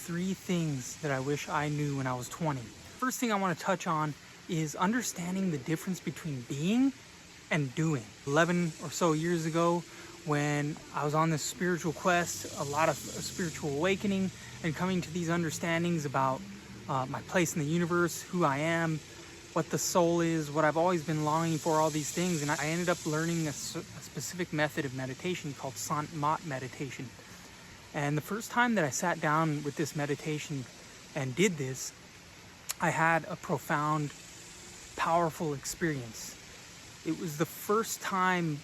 3 things that I wish I knew when I was 20. First thing I want to touch on is understanding the difference between being and doing. 11 or so years ago, when I was on this spiritual quest, a lot of spiritual awakening and coming to these understandings about my place in the universe, who I am, what the soul is, what I've always been longing for, all these things. And I ended up learning a specific method of meditation called Sant Mat meditation. And the first time that I sat down with this meditation and did this, I had a profound, powerful experience. It was the first time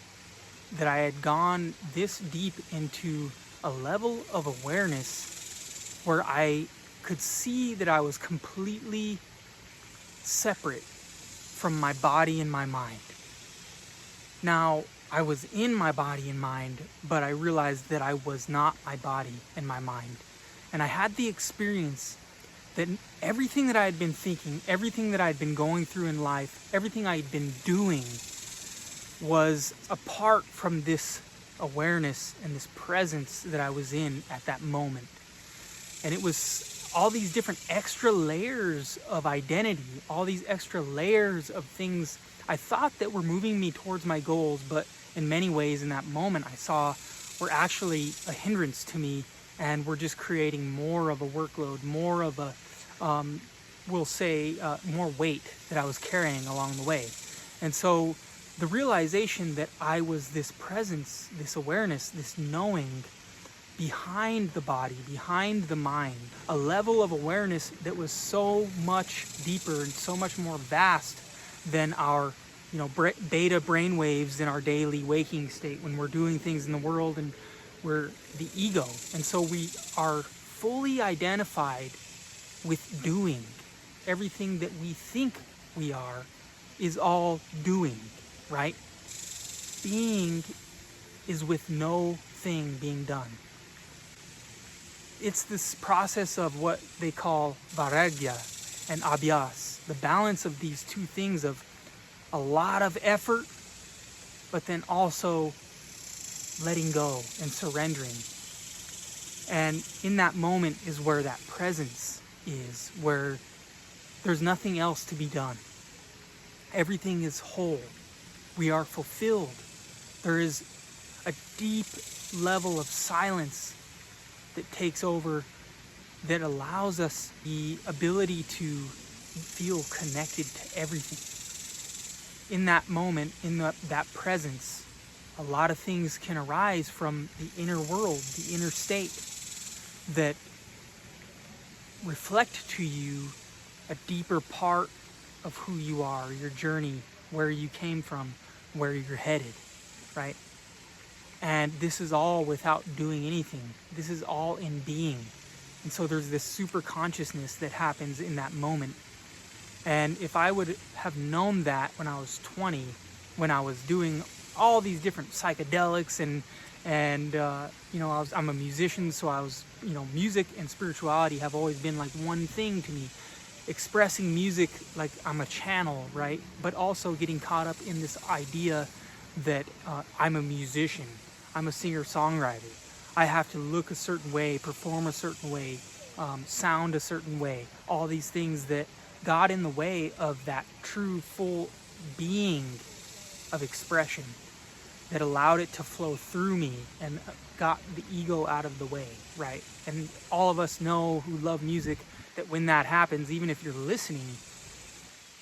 that I had gone this deep into a level of awareness where I could see that I was completely separate from my body and my mind. Now, I was in my body and mind, but I realized that I was not my body and my mind. And I had the experience that everything that I had been thinking, everything that I had been going through in life, everything I had been doing was apart from this awareness and this presence that I was in at that moment. And it was all these different extra layers of identity, all these extra layers of things I thought that were moving me towards my goals, but in many ways in that moment I saw were actually a hindrance to me and were just creating more of a workload, more of a, more weight that I was carrying along the way. And so the realization that I was this presence, this awareness, this knowing behind the body, behind the mind, a level of awareness that was so much deeper and so much more vast than our beta brain waves in our daily waking state when we're doing things in the world and we're the ego. And so we are fully identified with doing. Everything that we think we are is all doing, right? Being is with no thing being done. It's this process of what they call vairagya and abhyas, the balance of these two things of a lot of effort, but then also letting go and surrendering. And in that moment is where that presence is, where there's nothing else to be done. Everything is whole. We are fulfilled. There is a deep level of silence that takes over, that allows us the ability to feel connected to everything. In that moment, in that presence, a lot of things can arise from the inner world, the inner state, that reflect to you a deeper part of who you are, your journey, where you came from, where you're headed, right? And this is all without doing anything. This is all in being. And so there's this super consciousness that happens in that moment. And if I would have known that when I was 20, when I was doing all these different psychedelics I'm a musician, so I was, music and spirituality have always been like one thing to me. Expressing music like I'm a channel, right? But also getting caught up in this idea that I'm a musician, I'm a singer-songwriter. I have to look a certain way, perform a certain way, sound a certain way. All these things that got in the way of that true, full being of expression that allowed it to flow through me and got the ego out of the way, right? And all of us know who love music that when that happens, even if you're listening,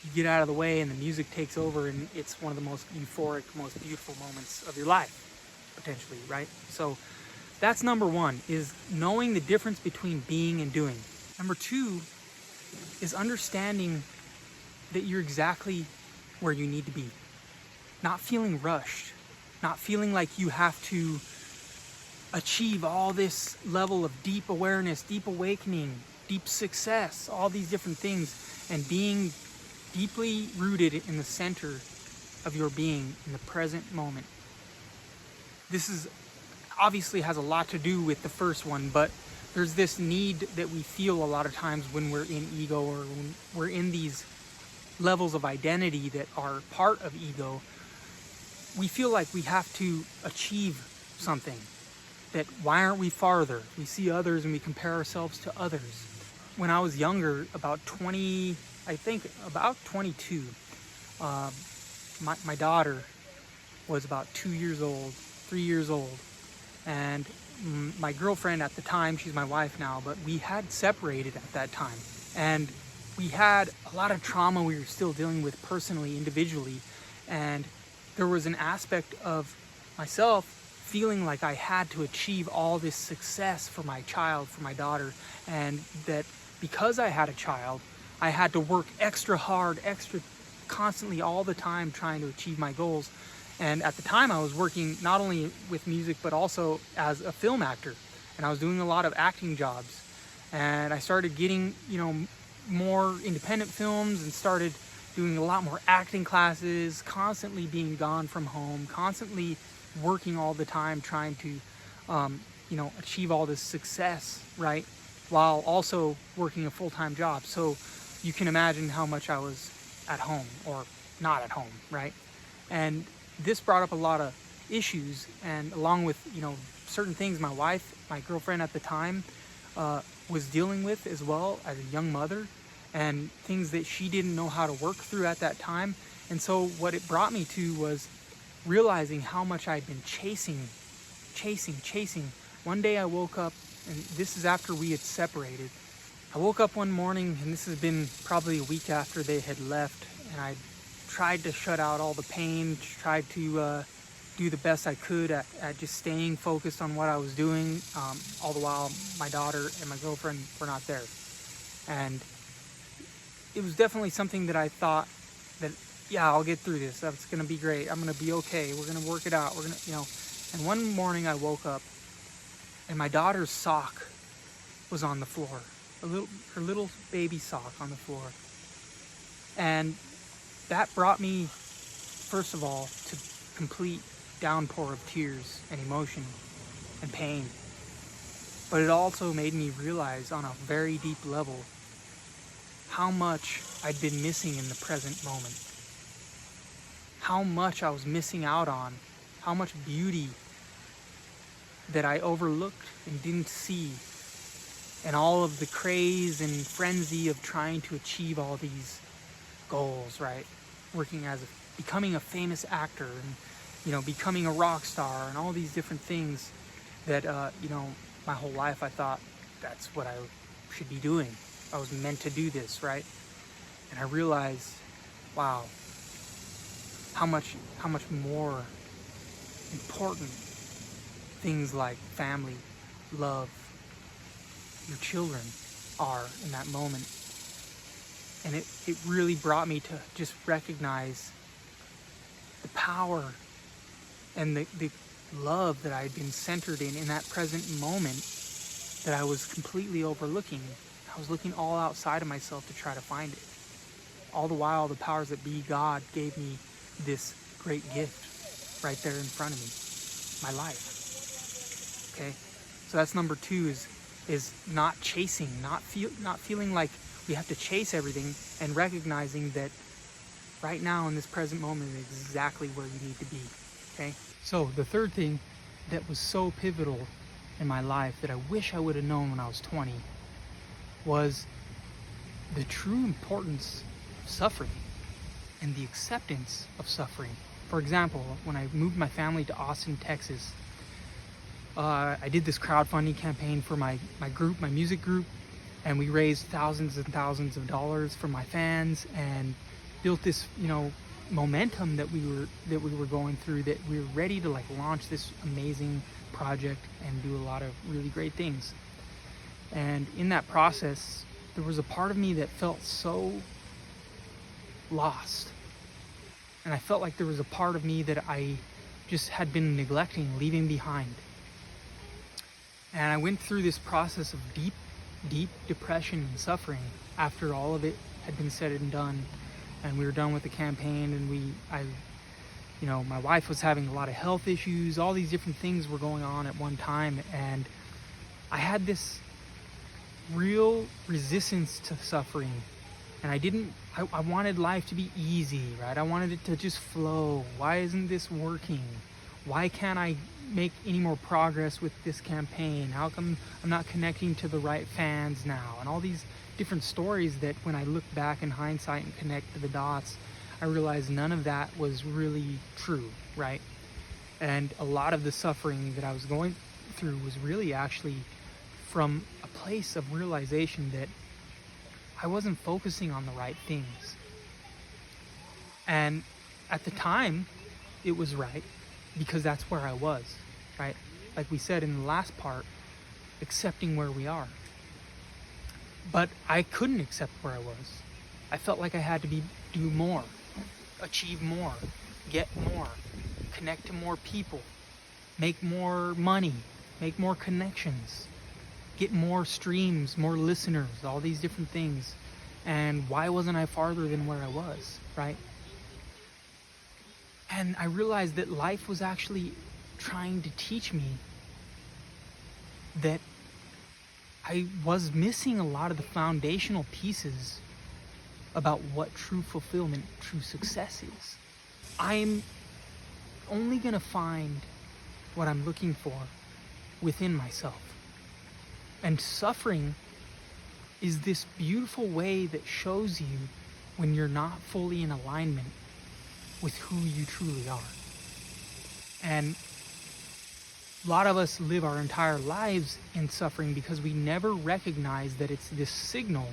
you get out of the way and the music takes over, and it's one of the most euphoric, most beautiful moments of your life, potentially, right? So that's number one, is knowing the difference between being and doing. Number two is understanding that you're exactly where you need to be. Not feeling rushed, not feeling like you have to achieve all this level of deep awareness, deep awakening, deep success, all these different things, and being deeply rooted in the center of your being in the present moment. This is obviously has a lot to do with the first one, but there's this need that we feel a lot of times when we're in ego, or when we're in these levels of identity that are part of ego. We feel like we have to achieve something. that why aren't we farther? We see others and we compare ourselves to others. When I was younger, about 20, I think about 22, my daughter was about 2 years old, 3 years old. And my girlfriend at the time, she's my wife now, but we had separated at that time. And we had a lot of trauma we were still dealing with personally, individually. And there was an aspect of myself feeling like I had to achieve all this success for my child, for my daughter. And that because I had a child, I had to work extra hard, extra constantly all the time trying to achieve my goals. And at the time I was working not only with music, but also as a film actor. And I was doing a lot of acting jobs. And I started getting, more independent films and started doing a lot more acting classes, constantly being gone from home, constantly working all the time, trying to, achieve all this success, right? While also working a full-time job. So you can imagine how much I was at home or not at home, right? And this brought up a lot of issues, and along with, certain things my girlfriend at the time, was dealing with as well as a young mother, and things that she didn't know how to work through at that time. And so what it brought me to was realizing how much I'd been chasing. One day I woke up, and this is after we had separated. I woke up one morning, and this has been probably a week after they had left, and I tried to shut out all the pain, tried to do the best I could at just staying focused on what I was doing, all the while my daughter and my girlfriend were not there. And it was definitely something that I thought that, yeah, I'll get through this. That's going to be great. I'm going to be okay. We're going to work it out. We're going to, And one morning I woke up and my daughter's sock was on the floor. Her little baby sock on the floor. And that brought me, first of all, to complete downpour of tears and emotion and pain. But it also made me realize on a very deep level how much I'd been missing in the present moment. How much I was missing out on. How much beauty that I overlooked and didn't see. And all of the craze and frenzy of trying to achieve all these goals, right? Becoming a famous actor and, becoming a rock star and all these different things that, my whole life I thought that's what I should be doing. I was meant to do this, right? And I realized, wow, how much more important things like family, love, your children are in that moment. And it really brought me to just recognize the power and the love that I had been centered in that present moment that I was completely overlooking. I was looking all outside of myself to try to find it. All the while, the powers that be, God, gave me this great gift right there in front of me, my life. Okay? So that's number 2 is not chasing, not feeling like we have to chase everything, and recognizing that right now in this present moment is exactly where you need to be. Okay? So the third thing that was so pivotal in my life that I wish I would have known when I was 20 was the true importance of suffering and the acceptance of suffering. For example, when I moved my family to Austin, Texas, I did this crowdfunding campaign for my group, my music group, and we raised thousands and thousands of dollars from my fans and built this, momentum that we were going through, that we were ready to launch this amazing project and do a lot of really great things. And in that process, there was a part of me that felt so lost. And I felt like there was a part of me that I just had been neglecting, leaving behind. And I went through this process of deep depression and suffering after all of it had been said and done. And we were done with the campaign, and my wife was having a lot of health issues. All these different things were going on at one time. And I had this real resistance to suffering. And I wanted life to be easy, right? I wanted it to just flow. Why isn't this working? Why can't I make any more progress with this campaign? How come I'm not connecting to the right fans now? And all these different stories that when I look back in hindsight and connect the dots, I realized none of that was really true, right? And a lot of the suffering that I was going through was really actually from a place of realization that I wasn't focusing on the right things. And at the time, it was right because that's where I was, right? Like we said in the last part, accepting where we are. But I couldn't accept where I was. I felt like I had to do more, achieve more, get more, connect to more people, make more money, make more connections, get more streams, more listeners, all these different things. And why wasn't I farther than where I was, right? And I realized that life was actually trying to teach me that I was missing a lot of the foundational pieces about what true fulfillment, true success is. I'm only going to find what I'm looking for within myself. And suffering is this beautiful way that shows you when you're not fully in alignment with who you truly are. And a lot of us live our entire lives in suffering because we never recognize that it's this signal,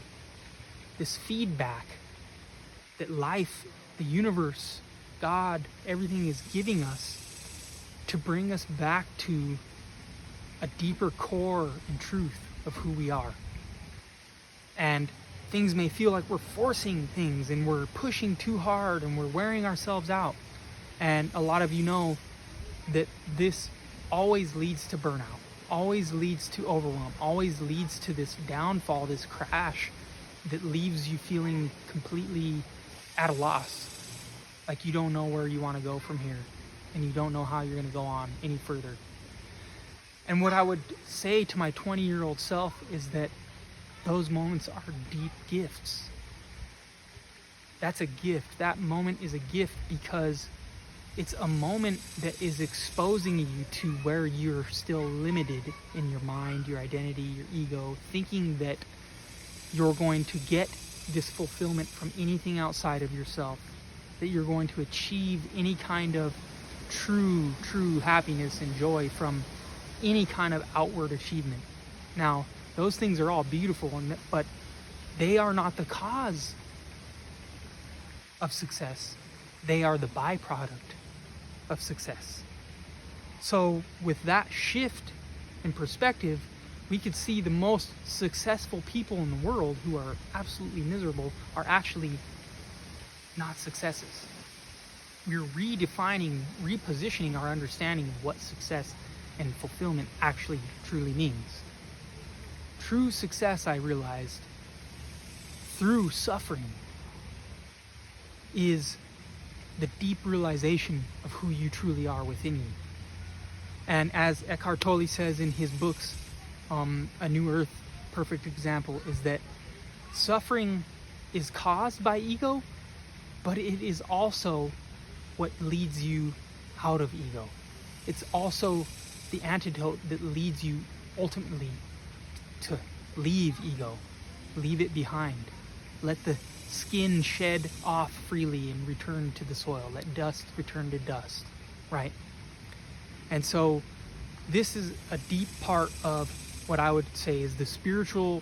this feedback that life, the universe, God, everything is giving us to bring us back to a deeper core and truth of who we are. And things may feel like we're forcing things and we're pushing too hard and we're wearing ourselves out. And a lot of you know that this always leads to burnout, always leads to overwhelm, always leads to this downfall, this crash that leaves you feeling completely at a loss. Like you don't know where you want to go from here and you don't know how you're going to go on any further. And what I would say to my 20-year-old self is that those moments are deep gifts. That's a gift. That moment is a gift because it's a moment that is exposing you to where you're still limited in your mind, your identity, your ego, thinking that you're going to get this fulfillment from anything outside of yourself, that you're going to achieve any kind of true happiness and joy from any kind of outward achievement. Now, those things are all beautiful, but they are not the cause of success. They are the byproduct of success. So with that shift in perspective, we could see the most successful people in the world who are absolutely miserable are actually not successes. We're redefining, repositioning our understanding of what success and fulfillment actually truly means. True success, I realized, through suffering, is the deep realization of who you truly are within you. And as Eckhart Tolle says in his books, A New Earth, perfect example is that suffering is caused by ego, but it is also what leads you out of ego. It's also the antidote that leads you ultimately to leave ego, leave it behind. Let the skin shed off freely and return to the soil. Let dust return to dust, right? And so this is a deep part of what I would say is the spiritual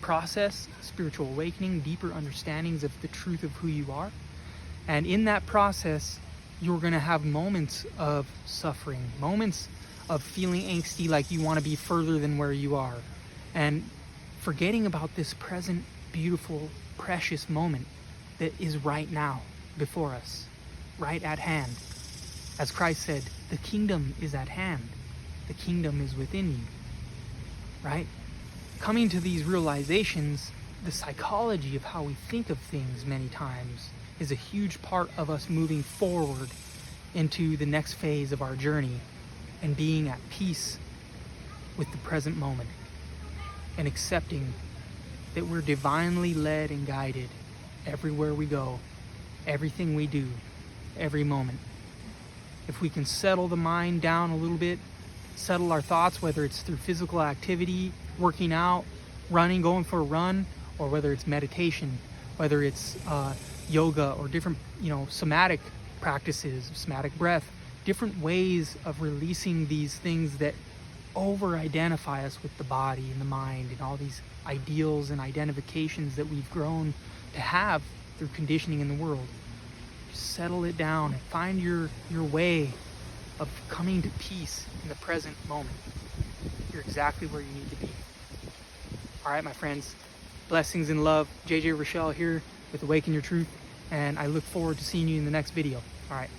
process, spiritual awakening, deeper understandings of the truth of who you are. And in that process, you're going to have moments of suffering, moments of feeling angsty, like you want to be further than where you are, and forgetting about this present, beautiful, precious moment that is right now before us, right at hand. As Christ said, the kingdom is at hand. The kingdom is within you, right? Coming to these realizations, the psychology of how we think of things many times is a huge part of us moving forward into the next phase of our journey and being at peace with the present moment and accepting that we're divinely led and guided everywhere we go, everything we do, every moment. if we can settle the mind down a little bit, settle our thoughts, whether it's through physical activity, working out, running, going for a run, or whether it's meditation, whether it's yoga or different, somatic practices, somatic breath, different ways of releasing these things that over-identify us with the body and the mind and all these ideals and identifications that we've grown to have through conditioning in the world. Just settle it down and find your way of coming to peace in the present moment. You're exactly where you need to be. All right, my friends, blessings and love. JJ Rochelle here with Awaken Your Truth, and I look forward to seeing you in the next video. All right.